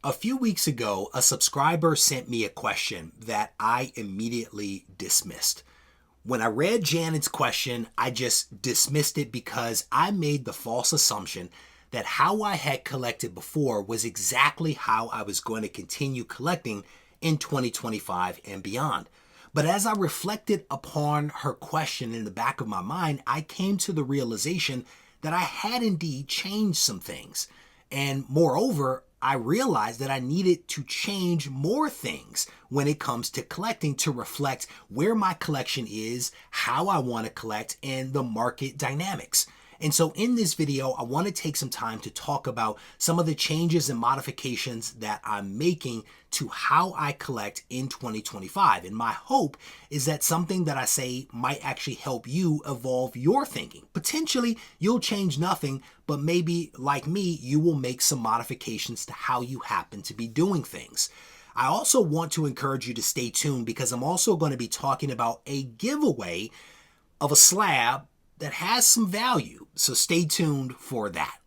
A few weeks ago, a subscriber sent me a question that I immediately dismissed. When I read Janet's question, I just dismissed it because I made the false assumption that how I had collected before was exactly how I was going to continue collecting in 2025 and beyond. But as I reflected upon her question in the back of my mind, I came to the realization that I had indeed changed some things. And moreover, I realized that I needed to change more things when it comes to collecting to reflect where my collection is, how I want to collect, and the market dynamics. And so in this video, I want to take some time to talk about some of the changes and modifications that I'm making to how I collect in 2025. And my hope is that something that I say might actually help you evolve your thinking. Potentially, you'll change nothing, but maybe, like me, you will make some modifications to how you happen to be doing things. I also want to encourage you to stay tuned because I'm also going to be talking about a giveaway of a slab that has some value, so stay tuned for that.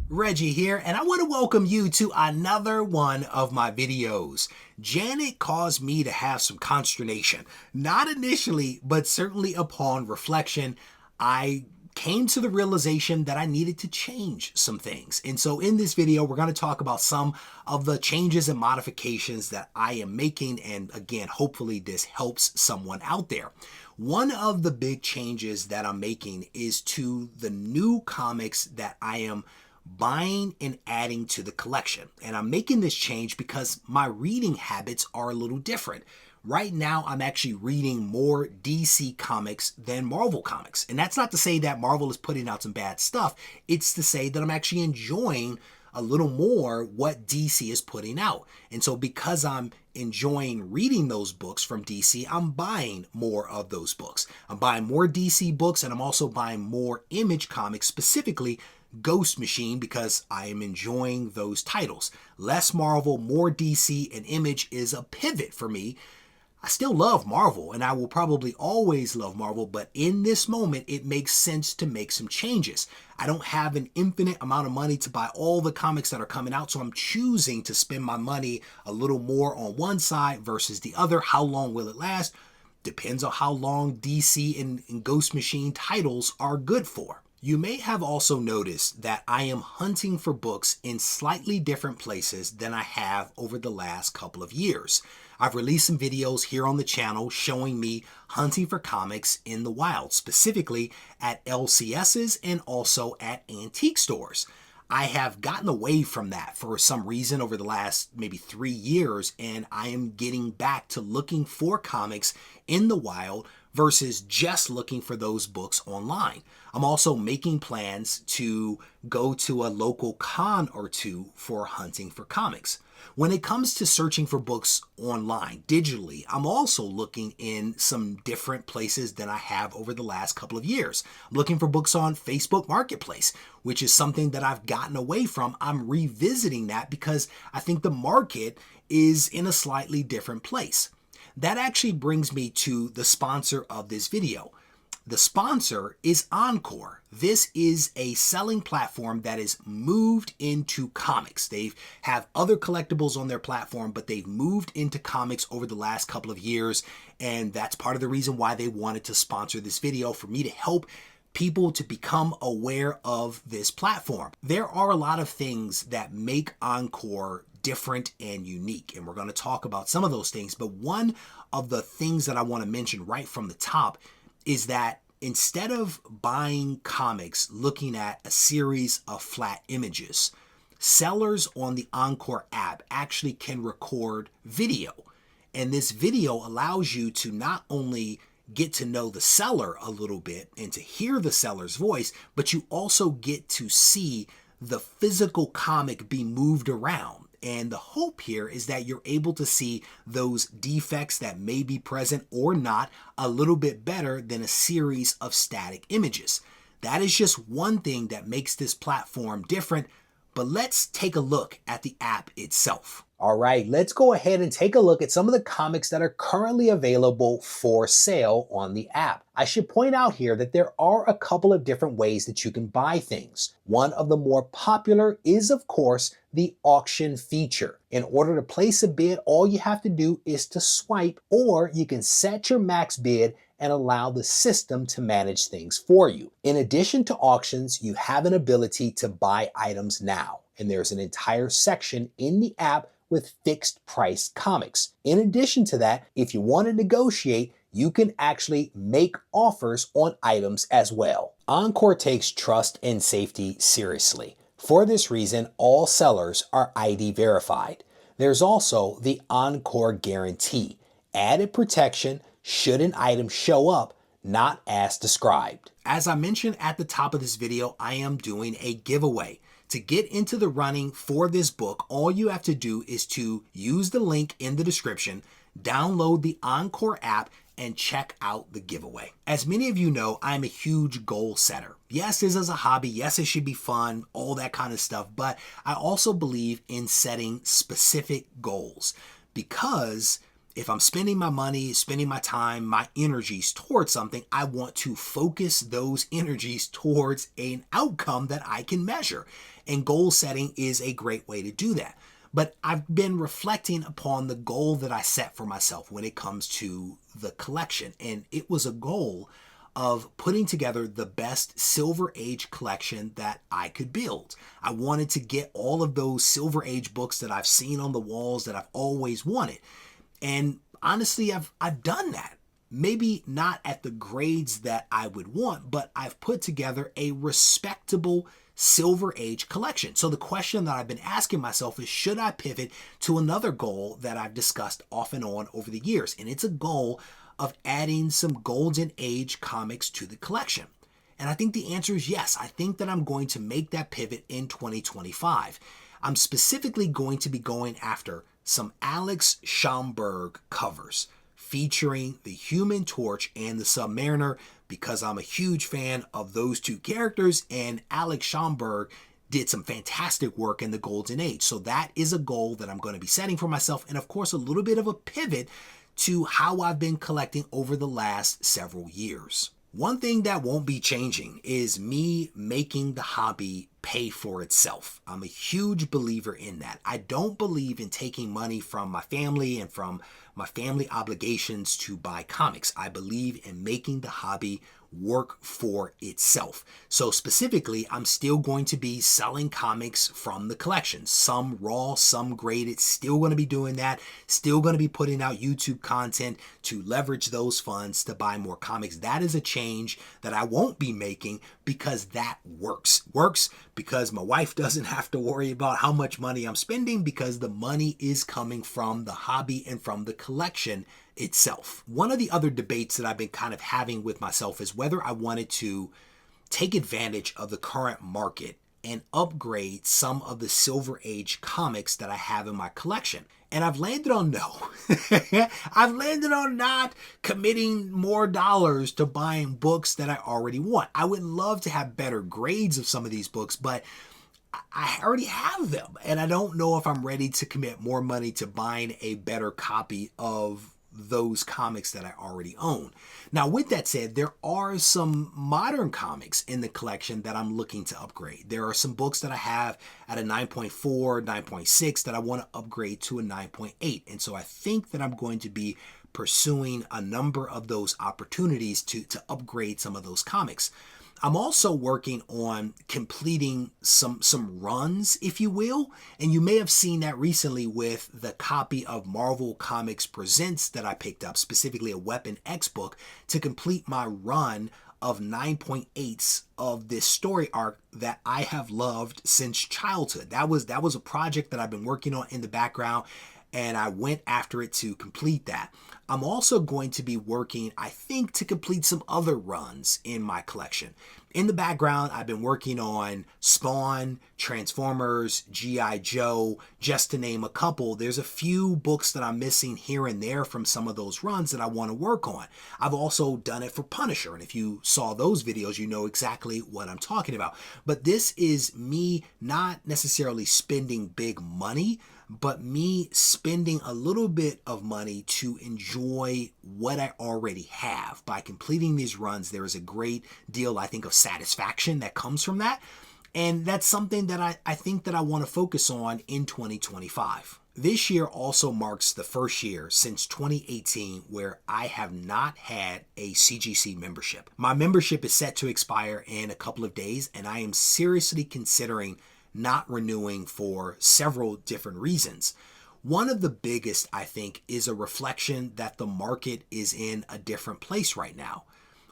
Reggie here, and I want to welcome you to another one of my videos. Janet caused me to have some consternation, not initially, but certainly upon reflection. I came to the realization that I needed to change some things. And so in this video, we're going to talk about some of the changes and modifications that I am making. And again, hopefully this helps someone out there. One of the big changes that I'm making is to the new comics that I am buying and adding to the collection. And I'm making this change because my reading habits are a little different. Right now, I'm actually reading more DC comics than Marvel comics. And that's not to say that Marvel is putting out some bad stuff. It's to say that I'm actually enjoying a little more what DC is putting out. And so because I'm enjoying reading those books from DC, I'm buying more of those books. I'm buying more DC books, and I'm also buying more Image comics, specifically Ghost Machine, because I am enjoying those titles. Less Marvel, more DC, and Image is a pivot for me. I still love Marvel, and I will probably always love Marvel, but in this moment, it makes sense to make some changes. I don't have an infinite amount of money to buy all the comics that are coming out, so I'm choosing to spend my money a little more on one side versus the other. How long will it last? Depends on how long DC and Ghost Machine titles are good for. You may have also noticed that I am hunting for books in slightly different places than I have over the last couple of years. I've released some videos here on the channel showing me hunting for comics in the wild, specifically at LCSs and also at antique stores. I have gotten away from that for some reason over the last maybe 3 years, and I am getting back to looking for comics in the wild versus just looking for those books online. I'm also making plans to go to a local con or two for hunting for comics. When it comes to searching for books online, digitally, I'm also looking in some different places than I have over the last couple of years. I'm looking for books on Facebook Marketplace, which is something that I've gotten away from. I'm revisiting that because I think the market is in a slightly different place. That actually brings me to the sponsor of this video. The sponsor is Encore. This is a selling platform that is moved into comics. They have other collectibles on their platform, but they've moved into comics over the last couple of years. And that's part of the reason why they wanted to sponsor this video, for me to help people to become aware of this platform. There are a lot of things that make Encore different and unique, and we're going to talk about some of those things. But one of the things that I want to mention right from the top is that instead of buying comics looking at a series of flat images, sellers on the Encore app actually can record video. And this video allows you to not only get to know the seller a little bit and to hear the seller's voice, but you also get to see the physical comic be moved around. And the hope here is that you're able to see those defects that may be present or not a little bit better than a series of static images. That is just one thing that makes this platform different, But let's take a look at the app itself. All right, let's go ahead and take a look at some of the comics that are currently available for sale on the app. I should point out here that there are a couple of different ways that you can buy things. One of the more popular is, of course, the auction feature. In order to place a bid, all you have to do is to swipe, or you can set your max bid and allow the system to manage things for you. In addition to auctions, you have an ability to buy items now, and there's an entire section in the app with fixed price comics. In addition to that, if you want to negotiate, you can actually make offers on items as well. Encore takes trust and safety seriously. For this reason, all sellers are ID verified. There's also the Encore guarantee, added protection should an item show up not as described. As I mentioned at the top of this video, I am doing a giveaway. To get into the running for this book, all you have to do is to use the link in the description, download the Encore app, and check out the giveaway. As many of you know, I'm a huge goal setter. Yes, this is a hobby. Yes, it should be fun, all that kind of stuff. But I also believe in setting specific goals, because if I'm spending my money, spending my time, my energies towards something, I want to focus those energies towards an outcome that I can measure. And goal setting is a great way to do that. But I've been reflecting upon the goal that I set for myself when it comes to the collection. And it was a goal of putting together the best Silver Age collection that I could build. I wanted to get all of those Silver Age books that I've seen on the walls that I've always wanted. And honestly, I've done that. Maybe not at the grades that I would want, but I've put together a respectable Silver Age collection. So the question that I've been asking myself is, should I pivot to another goal that I've discussed off and on over the years? And it's a goal of adding some Golden Age comics to the collection. And I think the answer is yes. I think that I'm going to make that pivot in 2025. I'm specifically going to be going after some Alex Schomburg covers featuring the Human Torch and the Submariner, because I'm a huge fan of those two characters, and Alex Schomburg did some fantastic work in the Golden Age. So that is a goal that I'm going to be setting for myself, and of course a little bit of a pivot to how I've been collecting over the last several years. One thing that won't be changing is me making the hobby pay for itself. I'm a huge believer in that. I don't believe in taking money from my family and from my family obligations to buy comics. I believe in making the hobby work for itself. So specifically, I'm still going to be selling comics from the collection. Some raw, some graded, still going to be doing that. Still going to be putting out YouTube content to leverage those funds to buy more comics. That is a change that I won't be making because that works. Works because my wife doesn't have to worry about how much money I'm spending, because the money is coming from the hobby and from the collection itself. One of the other debates that I've been kind of having with myself is whether I wanted to take advantage of the current market and upgrade some of the Silver Age comics that I have in my collection. And I've landed on no. I've landed on not committing more dollars to buying books that I already want. I would love to have better grades of some of these books, but I already have them. And I don't know if I'm ready to commit more money to buying a better copy of those comics that I already own. Now, with that said, there are some modern comics in the collection that I'm looking to upgrade. There are some books that I have at a 9.4, 9.6 that I want to upgrade to a 9.8. And so I think that I'm going to be pursuing a number of those opportunities to upgrade some of those comics. I'm also working on completing some runs, if you will, and you may have seen that recently with the copy of Marvel Comics Presents that I picked up, specifically a Weapon X book, to complete my run of 9.8s of this story arc that I have loved since childhood. That was a project that I've been working on in the background, and I went after it to complete that. I'm also going to be working, I think, to complete some other runs in my collection. In the background, I've been working on Spawn, Transformers, G.I. Joe, just to name a couple. There's a few books that I'm missing here and there from some of those runs that I want to work on. I've also done it for Punisher, and if you saw those videos, you know exactly what I'm talking about. But this is me not necessarily spending big money, but me spending a little bit of money to enjoy what I already have. By completing these runs, there is a great deal, I think, of satisfaction that comes from that. And that's something that I think that I want to focus on in 2025. This year also marks the first year since 2018 where I have not had a CGC membership. My membership is set to expire in a couple of days, and I am seriously considering not renewing for several different reasons. One of the biggest, I think, is a reflection that the market is in a different place right now.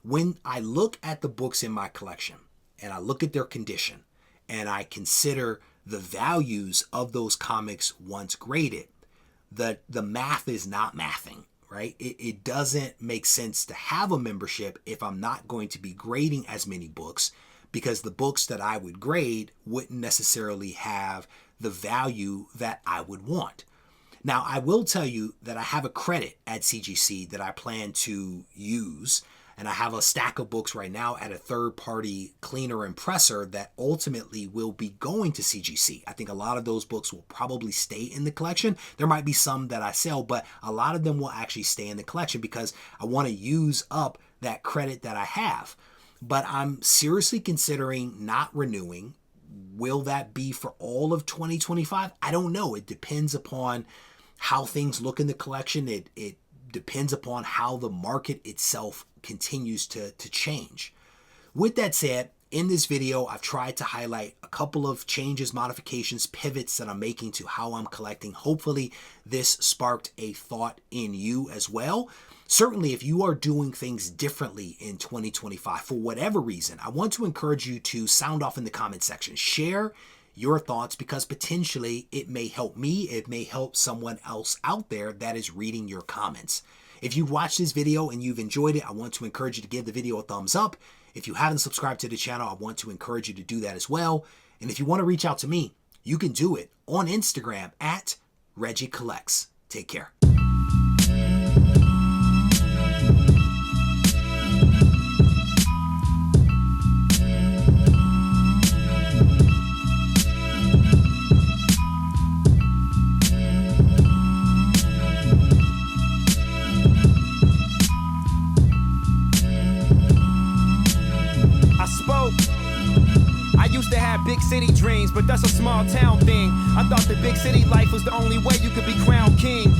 When I look at the books in my collection and I look at their condition and I consider the values of those comics once graded, the math is not mathing, right? It doesn't make sense to have a membership if I'm not going to be grading as many books, because the books that I would grade wouldn't necessarily have the value that I would want. Now, I will tell you that I have a credit at CGC that I plan to use, and I have a stack of books right now at a third-party cleaner and presser that ultimately will be going to CGC. I think a lot of those books will probably stay in the collection. There might be some that I sell, but a lot of them will actually stay in the collection because I want to use up that credit that I have. But I'm seriously considering not renewing. Will that be for all of 2025? I don't know. It depends upon how things look in the collection. It depends upon how the market itself continues to change. With that said, in this video, I've tried to highlight a couple of changes, modifications, pivots that I'm making to how I'm collecting. Hopefully, this sparked a thought in you as well. Certainly, if you are doing things differently in 2025, for whatever reason, I want to encourage you to sound off in the comment section. Share your thoughts, because potentially it may help me, it may help someone else out there that is reading your comments. If you've watched this video and you've enjoyed it, I want to encourage you to give the video a thumbs up. If you haven't subscribed to the channel, I want to encourage you to do that as well. And if you want to reach out to me, you can do it on Instagram at Regie Collects. Take care. Big city dreams, but that's a small town thing. I thought the big city life was the only way you could be crowned king.